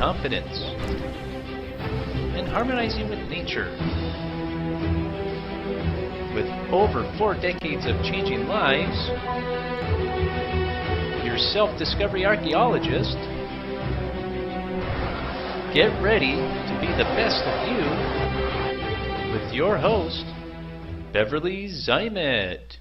confidence and harmonizing with nature. With over 4 decades of changing lives, your self-discovery archaeologist, get ready to be the best of you with your host, Beverly Zeimet.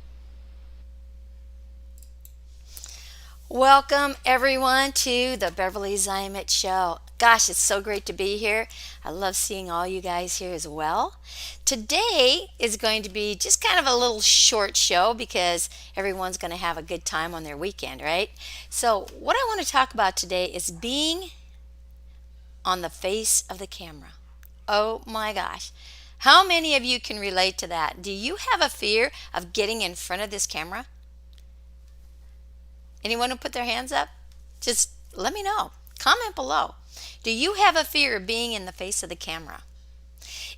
Welcome everyone to the Beverly Zeimet Show. Gosh, it's so great to be here. I love seeing all you guys here as well. Today is going to be just kind of a little short show because everyone's going to have a good time on their weekend, right? So what I want to talk about today is being on the face of the camera. Oh my gosh. How many of you can relate to that? Do you have a fear of getting in front of this camera? Anyone who put their hands up? Just let me know. Comment below. Do you have a fear of being in the face of the camera?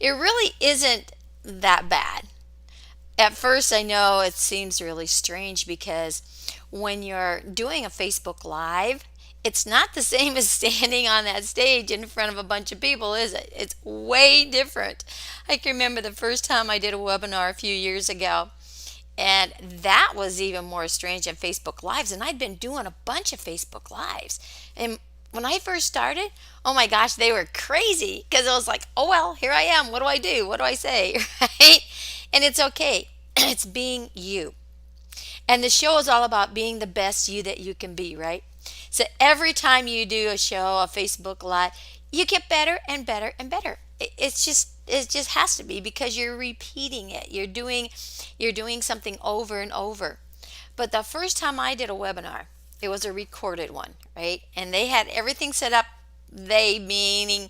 It really isn't that bad. At first, I know it seems really strange because when you're doing a Facebook Live, it's not the same as standing on that stage in front of a bunch of people, is it? It's way different. I can remember the first time I did a webinar a few years ago. And that was even more strange than Facebook Lives. And I'd been doing a bunch of Facebook Lives. And when I first started, oh my gosh, they were crazy. Because it was like, oh well, here I am. What do I do? What do I say? Right? And it's okay. It's being you. And the show is all about being the best you that you can be, right? So every time you do a show, a Facebook Live, you get better and better and better. It just has to be because you're repeating it. You're doing something over and over. But the first time I did a webinar, it was a recorded one, right? And they had everything set up, they meaning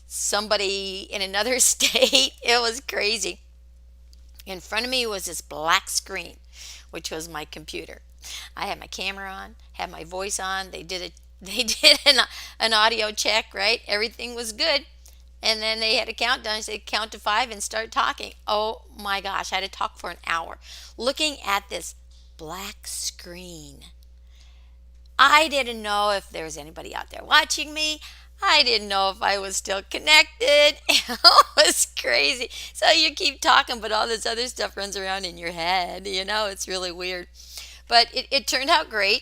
somebody in another state. It was crazy. In front of me was this black screen, which was my computer. I had my camera on, had my voice on. They did an audio check, right? Everything was good. And then they had a countdown. They said count to 5 and start talking. Oh my gosh, I had to talk for an hour looking at this black screen. I didn't know if there was anybody out there watching me. I didn't know if I was still connected. It was crazy. So you keep talking, but all this other stuff runs around in your head. It's really weird. But it turned out great.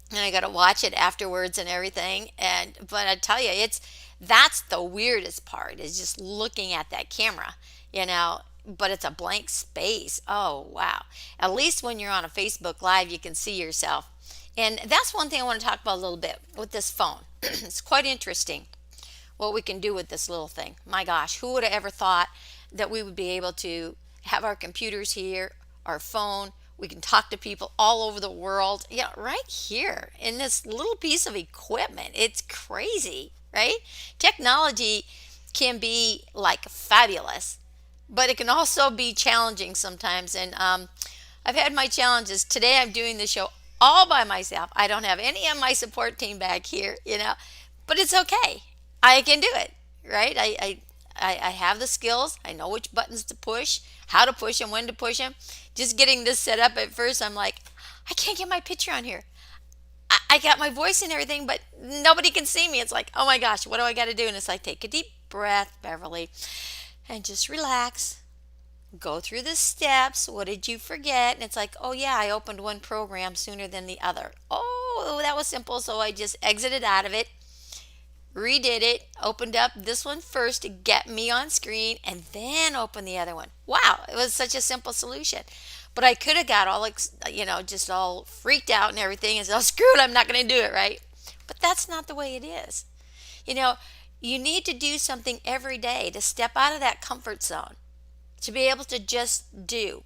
And I got to watch it afterwards and everything. But I tell you, that's the weirdest part is just looking at that camera, but it's a blank space. Oh, wow. At least when you're on a Facebook Live, you can see yourself. And that's one thing I want to talk about a little bit with this phone. It's quite interesting what we can do with this little thing. My gosh, who would have ever thought that we would be able to have our computers here, our phone, we can talk to people all over the world, right here in this little piece of equipment. It's crazy, right? Technology can be like fabulous, but it can also be challenging sometimes. And I've had my challenges. Today I'm doing the show all by myself. I don't have any of my support team back here, but it's okay. I can do it, right? I have the skills. I know which buttons to push, how to push them, when to push them. Just getting this set up at first, I'm like, I can't get my picture on here. I got my voice and everything, but nobody can see me. It's like, oh my gosh, what do I got to do? And it's like, take a deep breath, Beverly, and just relax. Go through the steps. What did you forget? And it's like, oh yeah, I opened one program sooner than the other. Oh, that was simple. So I just exited out of it, redid it, opened up this one first to get me on screen, and then opened the other one. Wow, it was such a simple solution. But I could have got all, just all freaked out and everything and said, oh, screw it, I'm not going to do it, right? But that's not the way it is. You need to do something every day to step out of that comfort zone, to be able to just do.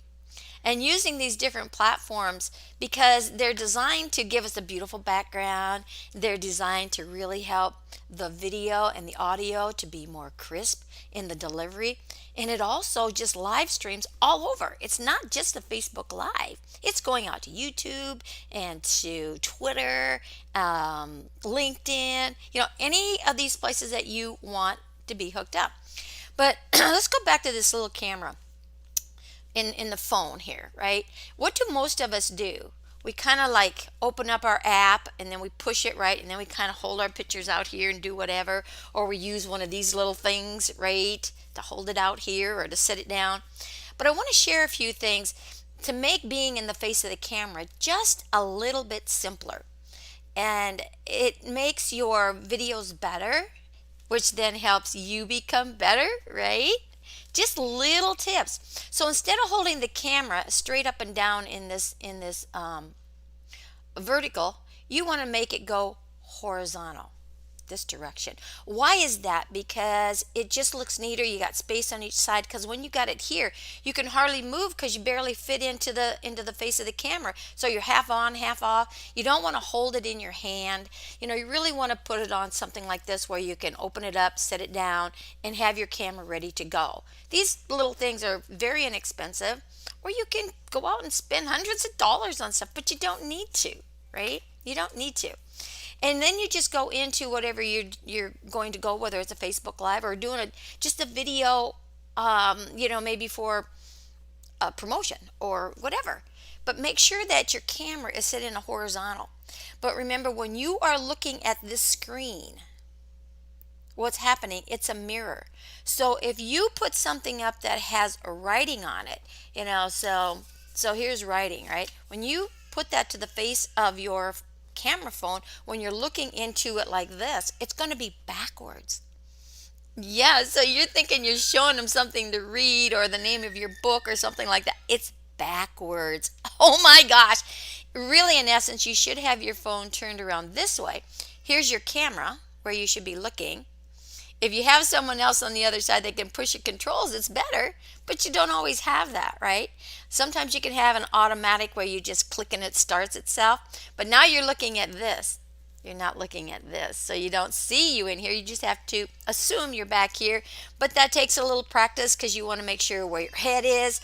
And using these different platforms because they're designed to give us a beautiful background. They're designed to really help the video and the audio to be more crisp in the delivery. And it also just live streams all over. It's not just the Facebook Live. It's going out to YouTube and to Twitter, LinkedIn, any of these places that you want to be hooked up. But let's go back to this little camera in the phone here, right? What do most of us do? we kind of like open up our app and then we push it, right, and then we kind of hold our pictures out here and do whatever, or we use one of these little things, right, to hold it out here or to sit it down. But I want to share a few things to make being in the face of the camera just a little bit simpler. And it makes your videos better, which then helps you become better, right? Just little tips. So instead of holding the camera straight up and down in this vertical, you want to make it go horizontal, this direction. Why is that? Because it just looks neater. You got space on each side, because when you got it here, you can hardly move because you barely fit into the face of the camera. So you're half on, half off. You don't want to hold it in your hand. You really want to put it on something like this where you can open it up, set it down, and have your camera ready to go. These little things are very inexpensive, or you can go out and spend hundreds of dollars on stuff, but you don't need to, right? You don't need to. And then you just go into whatever you're going to go, whether it's a Facebook Live or doing just a video, maybe for a promotion or whatever. But make sure that your camera is set in a horizontal. But remember, when you are looking at this screen, what's happening? It's a mirror. So if you put something up that has a writing on it, so here's writing, right? When you put that to the face of your camera phone, when you're looking into it like this, it's going to be backwards. Yeah, so you're thinking you're showing them something to read or the name of your book or something like that. It's backwards. Oh my gosh. Really, in essence, you should have your phone turned around this way. Here's your camera where you should be looking. If you have someone else on the other side that can push your controls, it's better, but you don't always have that, right? Sometimes you can have an automatic where you just click and it starts itself, but now you're looking at this. You're not looking at this, so you don't see you in here. You just have to assume you're back here, but that takes a little practice because you want to make sure where your head is.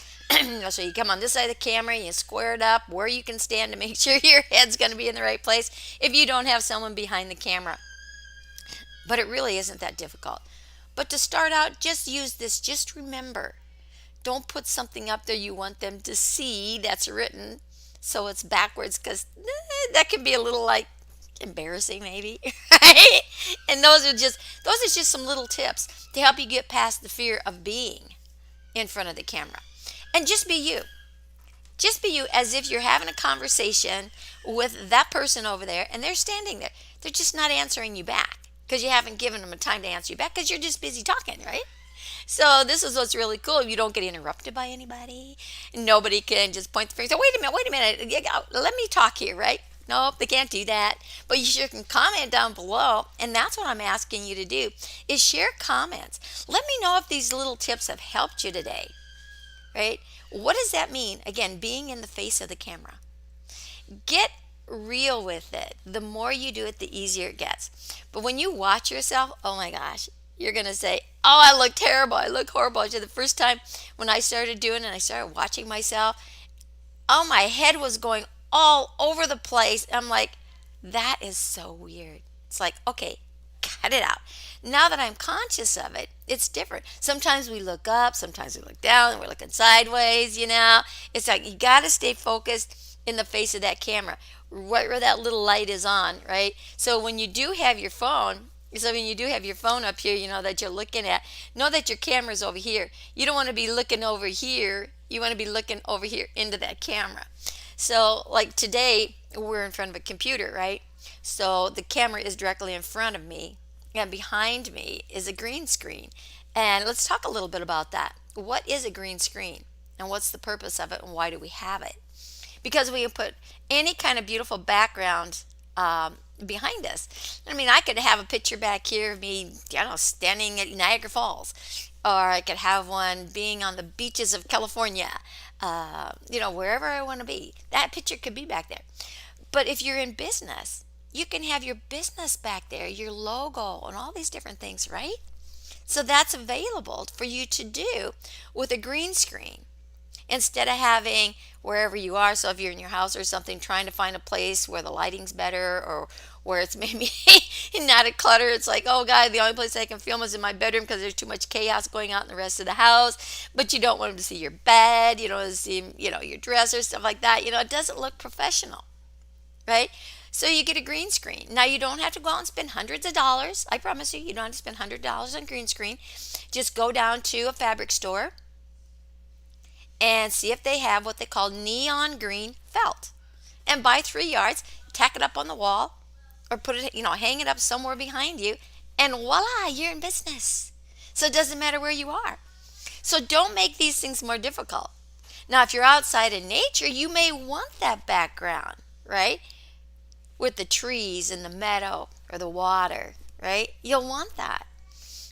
So you come on this side of the camera, you square it up where you can stand to make sure your head's going to be in the right place if you don't have someone behind the camera. But it really isn't that difficult. But to start out, just use this. Just remember, don't put something up there you want them to see that's written so it's backwards, because that can be a little like embarrassing maybe, right? And those are just some little tips to help you get past the fear of being in front of the camera. And just be you. Just be you, as if you're having a conversation with that person over there and they're standing there. They're just not answering you back, because you haven't given them a time to answer you back because you're just busy talking, right? So this is what's really cool. You don't get interrupted by anybody. Nobody can just point the finger and say, wait a minute, let me talk here, right? Nope, they can't do that. But you sure can comment down below, and that's what I'm asking you to do, is share comments. Let me know if these little tips have helped you today, right? What does that mean? Again, being in the face of the camera. Get real with it. The more you do it, the easier it gets. But when you watch yourself, oh my gosh, you're going to say, oh, I look terrible. I look horrible. The first time when I started doing it and I started watching myself, oh, my head was going all over the place. I'm like, that is so weird. It's like, okay, cut it out. Now that I'm conscious of it, it's different. Sometimes we look up, sometimes we look down, we're looking sideways, It's like you got to stay focused in the face of that camera, right where that little light is on, right? So when you do have your phone, up here, that you're looking at, know that your camera's over here. You don't want to be looking over here. You want to be looking over here into that camera. So like today, we're in front of a computer, right? So the camera is directly in front of me, and behind me is a green screen. And let's talk a little bit about that. What is a green screen? And what's the purpose of it, and why do we have it? Because we can put any kind of beautiful background behind us. I mean, I could have a picture back here of me, standing at Niagara Falls. Or I could have one being on the beaches of California, wherever I want to be. That picture could be back there. But if you're in business, you can have your business back there, your logo, and all these different things, right? So that's available for you to do with a green screen. Instead of having wherever you are, so if you're in your house or something, trying to find a place where the lighting's better or where it's maybe not a clutter. It's like, oh God, the only place I can film is in my bedroom because there's too much chaos going on in the rest of the house. But you don't want them to see your bed, you don't want to see, your dresser, stuff like that. It doesn't look professional. right? So you get a green screen. Now you don't have to go out and spend hundreds of dollars. I promise you, you don't have to spend $100 on green screen. Just go down to a fabric store and see if they have what they call neon green felt. And buy 3 yards, tack it up on the wall, or put it, hang it up somewhere behind you, and voila, you're in business. So it doesn't matter where you are. So don't make these things more difficult. Now, if you're outside in nature, you may want that background, right? With the trees and the meadow or the water, right? You'll want that.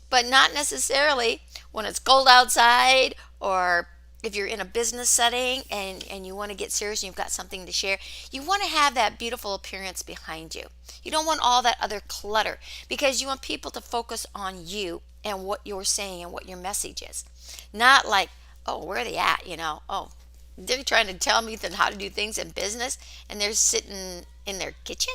But not necessarily when it's cold outside, or if you're in a business setting and you want to get serious and you've got something to share. You want to have that beautiful appearance behind you. You don't want all that other clutter, because you want people to focus on you and what you're saying and what your message is. Not like, oh, where are they at? Oh, they're trying to tell me how to do things in business, and they're sitting in their kitchen.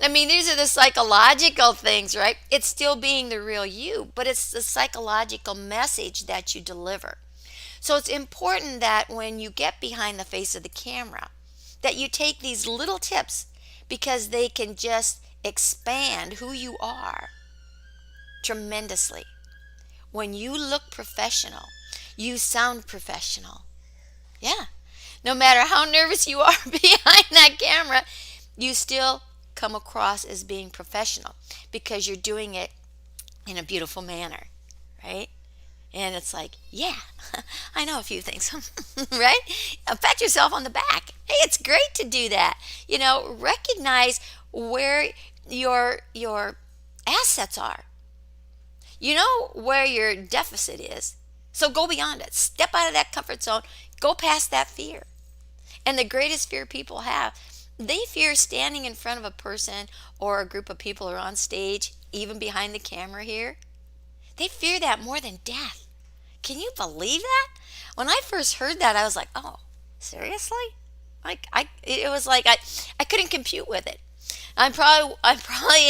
I mean, these are the psychological things, right? It's still being the real you, but it's the psychological message that you deliver. So it's important that when you get behind the face of the camera, that you take these little tips, because they can just expand who you are tremendously. When you look professional, you sound professional. Yeah. No matter how nervous you are behind that camera, you still come across as being professional, because you're doing it in a beautiful manner, right? And it's like, yeah, I know a few things, right? Pat yourself on the back. Hey, it's great to do that. Recognize where your assets are. You know where your deficit is. So go beyond it. Step out of that comfort zone. Go past that fear. And the greatest fear people have, they fear standing in front of a person or a group of people, or on stage, even behind the camera here. They fear that more than death. Can you believe that? When I first heard that, I was like, oh, seriously? It was like I couldn't compute with it. I'm probably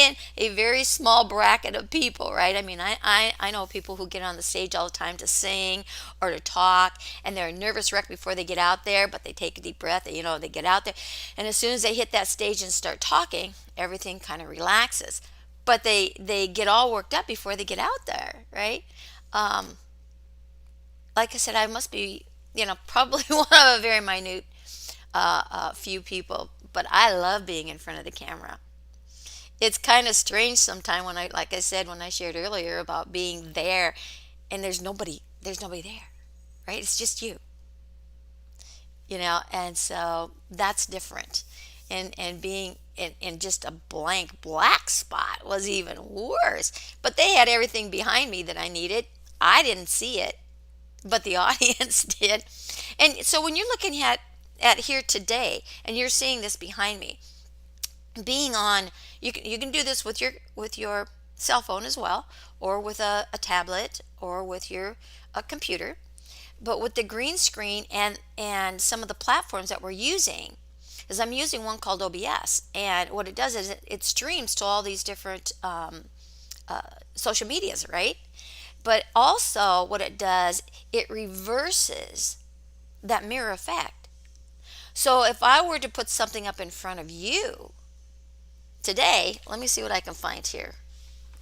in a very small bracket of people, right? I mean, I know people who get on the stage all the time to sing or to talk, and they're a nervous wreck before they get out there, but they take a deep breath, and, they get out there, and as soon as they hit that stage and start talking, everything kind of relaxes. But they get all worked up before they get out there, right? Like I said, I must be, probably one of a very minute few people, but I love being in front of the camera. It's kind of strange sometimes when like I said, when I shared earlier about being there, and there's nobody there, right? It's just you, and so that's different. And being in just a blank black spot was even worse. But they had everything behind me that I needed. I didn't see it, but the audience did. And so when you're looking at here today, and you're seeing this behind me, being on, you can do this with your cell phone as well, or with a tablet, or with your a computer. But with the green screen and some of the platforms that we're using, is I'm using one called OBS, and what it does is it streams to all these different social medias, right? But also what it does, it reverses that mirror effect. So if I were to put something up in front of you today, let me see what I can find here.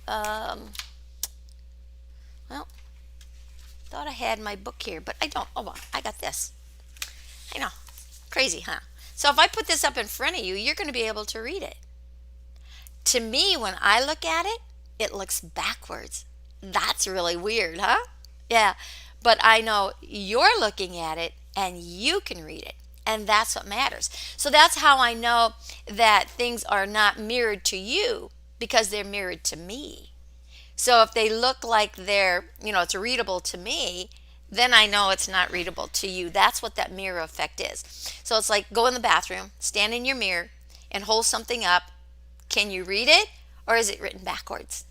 Well, thought I had my book here, but I don't. Oh, well, I got this. I know. Crazy, huh? So if I put this up in front of you, you're going to be able to read it. To me, when I look at it, it looks backwards. That's really weird, huh? Yeah. But I know you're looking at it and you can read it. And that's what matters. So that's how I know that things are not mirrored to you, because they're mirrored to me. So if they look like it's readable to me, then I know it's not readable to you. That's what that mirror effect is. So it's like, go in the bathroom, stand in your mirror, and hold something up. Can you read it, or is it written backwards?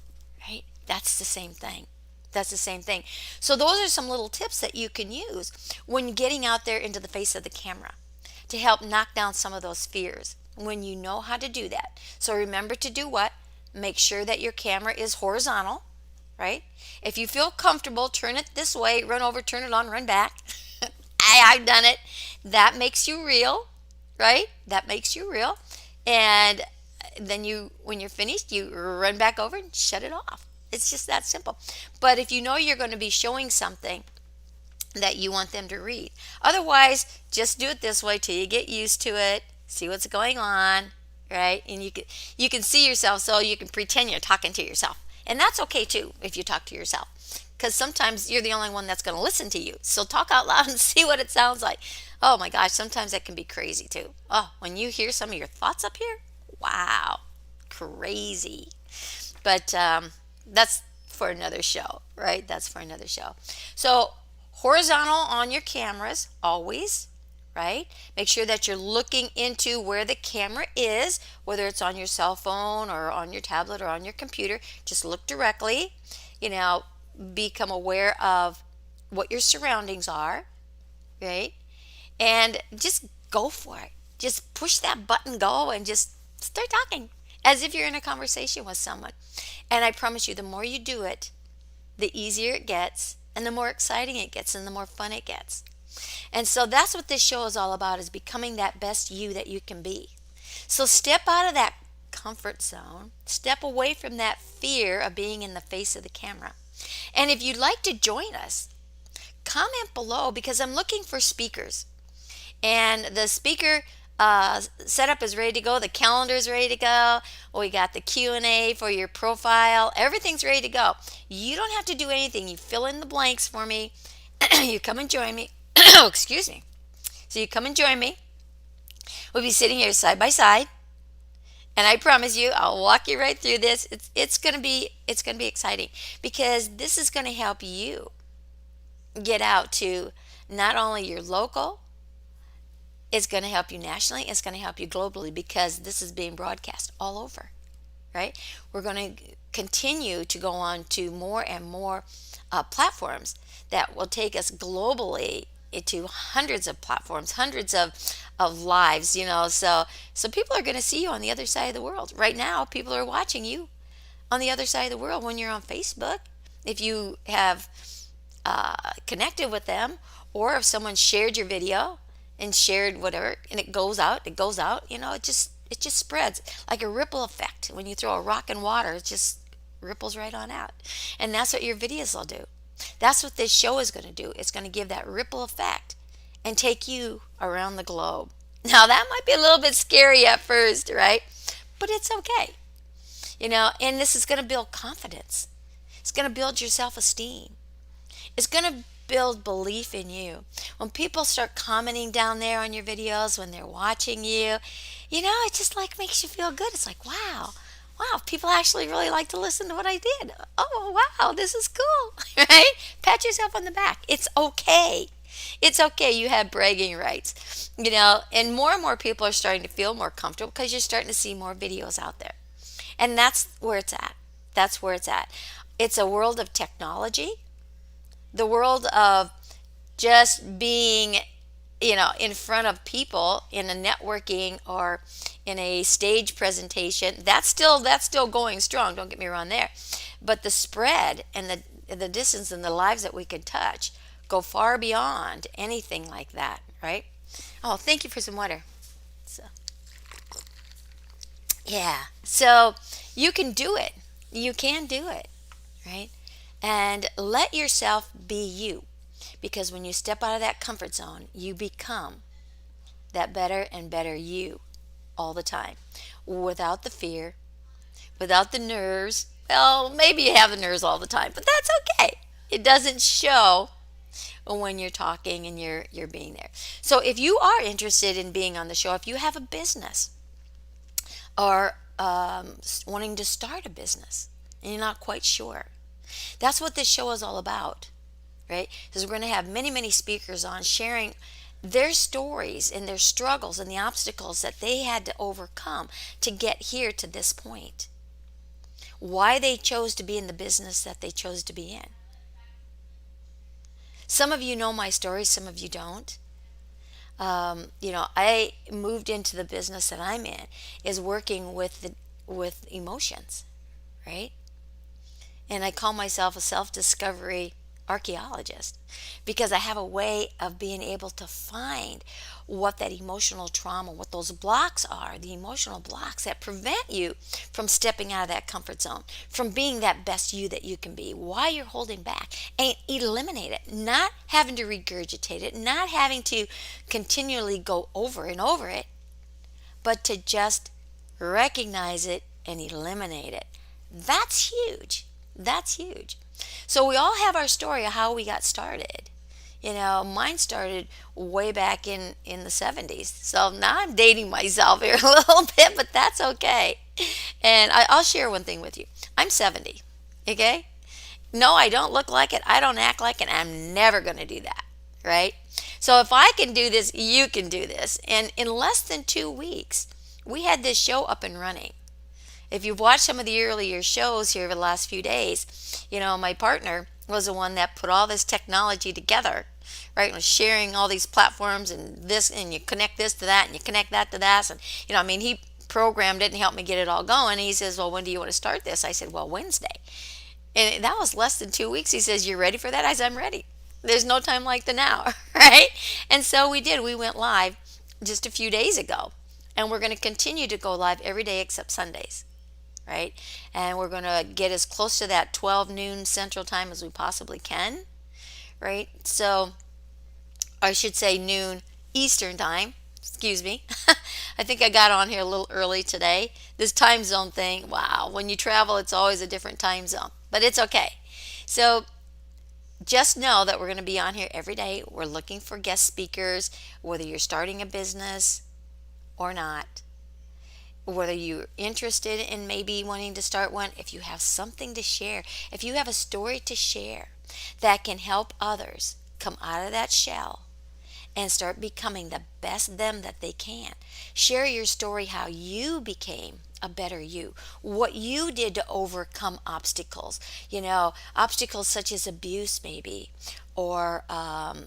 Right? That's the same thing. That's the same thing. So those are some little tips that you can use when getting out there into the face of the camera to help knock down some of those fears when you know how to do that. So remember to do what? Make sure that your camera is horizontal, right? If you feel comfortable, turn it this way, run over, turn it on, run back. I've done it. That makes you real, right? That makes you real. And then when you're finished, you run back over and shut it off. It's just that simple. But if you know you're going to be showing something that you want them to read, otherwise, just do it this way till you get used to it, see what's going on, right? And you can see yourself, so you can pretend you're talking to yourself. And that's okay too if you talk to yourself. Because sometimes you're the only one that's going to listen to you. So talk out loud and see what it sounds like. Oh my gosh, sometimes that can be crazy too. Oh, when you hear some of your thoughts up here, wow, crazy. But that's for another show, right? That's for another show. So horizontal on your cameras, always, right? Make sure that you're looking into where the camera is, whether it's on your cell phone or on your tablet or on your computer. Just look directly, you know, become aware of what your surroundings are, right? And just go for it. Just push that button, go, and just start talking as if you're in a conversation with someone. And I promise you, the more you do it, the easier it gets, and the more exciting it gets, and the more fun it gets. And so that's what this show is all about, is becoming that best you that you can be. So step out of that comfort zone. Step away from that fear of being in the face of the camera. And if you'd like to join us, comment below, because I'm looking for speakers. And the speaker setup is ready to go. The calendar is ready to go. We got the Q&A for your profile. Everything's ready to go. You don't have to do anything. You fill in the blanks for me. You come and join me. Excuse me. So you come and join me. We'll be sitting here side by side. And I promise you, I'll walk you right through this. It's gonna be exciting, because this is gonna help you get out to not only your local, it's gonna help you nationally, it's gonna help you globally, because this is being broadcast all over, right? We're gonna continue to go on to more and more platforms that will take us globally into hundreds of platforms, hundreds of lives, so people are going to see you on the other side of the world. Right now, people are watching you on the other side of the world when you're on Facebook. If you have connected with them, or if someone shared your video and shared whatever, and it goes out, it just spreads like a ripple effect. When you throw a rock in water, it just ripples right on out. And that's what your videos will do. That's what this show is going to do. It's going to give that ripple effect and take you around the globe. Now, that might be a little bit scary at first, right? But it's okay. And this is going to build confidence. It's going to build your self-esteem. It's going to build belief in you. When people start commenting down there on your videos, when they're watching you, it just makes you feel good. It's like, wow, people actually really like to listen to what I did. Oh, wow, this is cool, right? Pat yourself on the back. It's okay. It's okay. You have bragging rights, and more people are starting to feel more comfortable because you're starting to see more videos out there. And that's where it's at. That's where it's at. It's a world of technology, the world of just being, in front of people in a networking or in a stage presentation. That's still going strong. Don't get me wrong there. But the spread and the distance and the lives that we can touch go far beyond anything like that, right? Oh, thank you for some water. So, yeah. So you can do it. You can do it, right? And let yourself be you. Because when you step out of that comfort zone, you become that better and better you all the time, without the fear, without the nerves. Well, maybe you have the nerves all the time, but that's okay. It doesn't show when you're talking and you're being there. So if you are interested in being on the show, if you have a business or wanting to start a business and you're not quite sure, that's what this show is all about, right? Because we're going to have many speakers on sharing their stories and their struggles and the obstacles that they had to overcome to get here to this point. Why they chose to be in the business that they chose to be in. Some of you know my story, some of you don't. I moved into the business that I'm in is working with emotions, right? And I call myself a self-discovery archaeologist because I have a way of being able to find what that emotional trauma, what those blocks are, the emotional blocks that prevent you from stepping out of that comfort zone, from being that best you that you can be, why you're holding back, and eliminate it, not having to regurgitate it, not having to continually go over and over it, but to just recognize it and eliminate it. That's huge. That's huge. So we all have our story of how we got started. Mine started way back in the 70s. So now I'm dating myself here a little bit, but that's okay. And I'll share one thing with you. I'm 70, okay? No, I don't look like it. I don't act like it. I'm never going to do that, right? So if I can do this, you can do this. And in less than 2 weeks, we had this show up and running. If you've watched some of the earlier shows here over the last few days, my partner was the one that put all this technology together, right? And was sharing all these platforms and this, and you connect this to that, and you connect that to that. And, he programmed it and helped me get it all going. He says, well, when do you want to start this? I said, well, Wednesday. And that was less than 2 weeks. He says, you ready for that? I said, I'm ready. There's no time like the now, right? And so we did. We went live just a few days ago. And we're going to continue to go live every day except Sundays. Right? And we're going to get as close to that 12 noon Central Time as we possibly can, right? So, I should say noon Eastern Time, excuse me. I think I got on here a little early today. This time zone thing, wow, when you travel, it's always a different time zone, but it's okay. So, just know that we're going to be on here every day. We're looking for guest speakers, whether you're starting a business or not. Whether you're interested in maybe wanting to start one, if you have something to share, if you have a story to share that can help others come out of that shell and start becoming the best them that they can. Share your story, how you became a better you, what you did to overcome obstacles, obstacles such as abuse maybe, or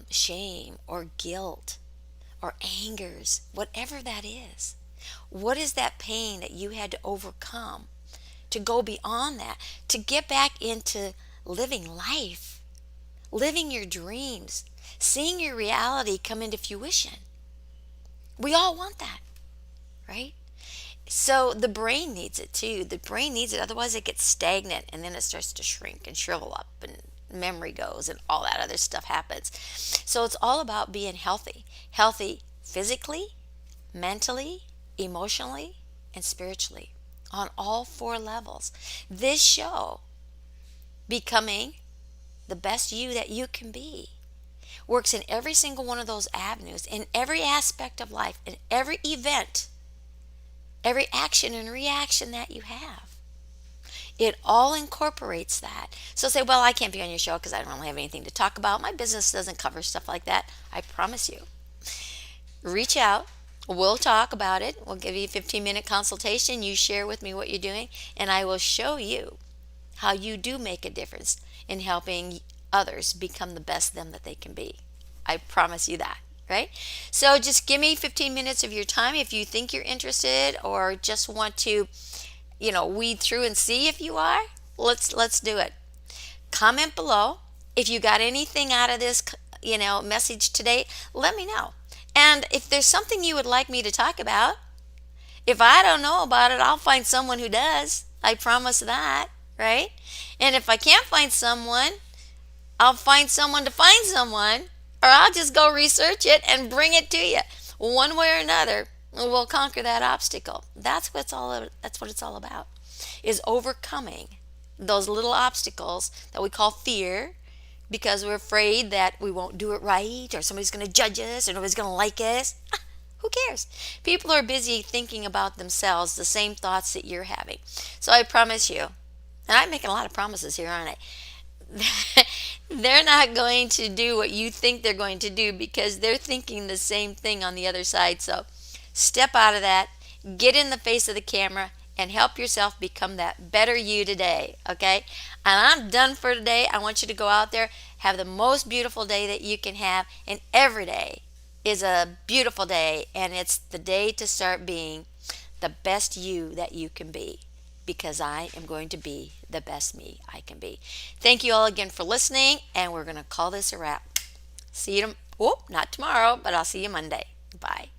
shame, or guilt, or angers, whatever that is. What is that pain that you had to overcome to go beyond that, to get back into living life, living your dreams, seeing your reality come into fruition? We all want that, right? So the brain needs it too. The brain needs it. Otherwise it gets stagnant and then it starts to shrink and shrivel up and memory goes and all that other stuff happens. So it's all about being healthy. Healthy physically, mentally, emotionally, and spiritually on all 4 levels. This show, Becoming the Best You That You Can Be, works in every single one of those avenues, in every aspect of life, in every event, every action and reaction that you have. It all incorporates that. So say, well, I can't be on your show because I don't really have anything to talk about. My business doesn't cover stuff like that. I promise you. Reach out. We'll talk about it. We'll give you a 15-minute consultation. You share with me what you're doing, and I will show you how you do make a difference in helping others become the best them that they can be. I promise you that, right? So just give me 15 minutes of your time if you think you're interested or just want to, weed through and see if you are. Let's do it. Comment below. If you got anything out of this, message today, let me know. And if there's something you would like me to talk about, if I don't know about it, I'll find someone who does. I promise that, right? And if I can't find someone, I'll find someone to find someone, or I'll just go research it and bring it to you. One way or another, we'll conquer that obstacle. That's what it's all about, is overcoming those little obstacles that we call fear, because we're afraid that we won't do it right, or somebody's going to judge us, or nobody's going to like us. Who cares? People are busy thinking about themselves, the same thoughts that you're having. So I promise you, and I'm making a lot of promises here, aren't I? They're not going to do what you think they're going to do because they're thinking the same thing on the other side. So step out of that, get in the face of the camera, and help yourself become that better you today, okay? And I'm done for today. I want you to go out there, have the most beautiful day that you can have, and every day is a beautiful day, and it's the day to start being the best you that you can be. because I am going to be the best me I can be. Thank you all again for listening, and we're going to call this a wrap. See you, not tomorrow, but I'll see you Monday. Bye.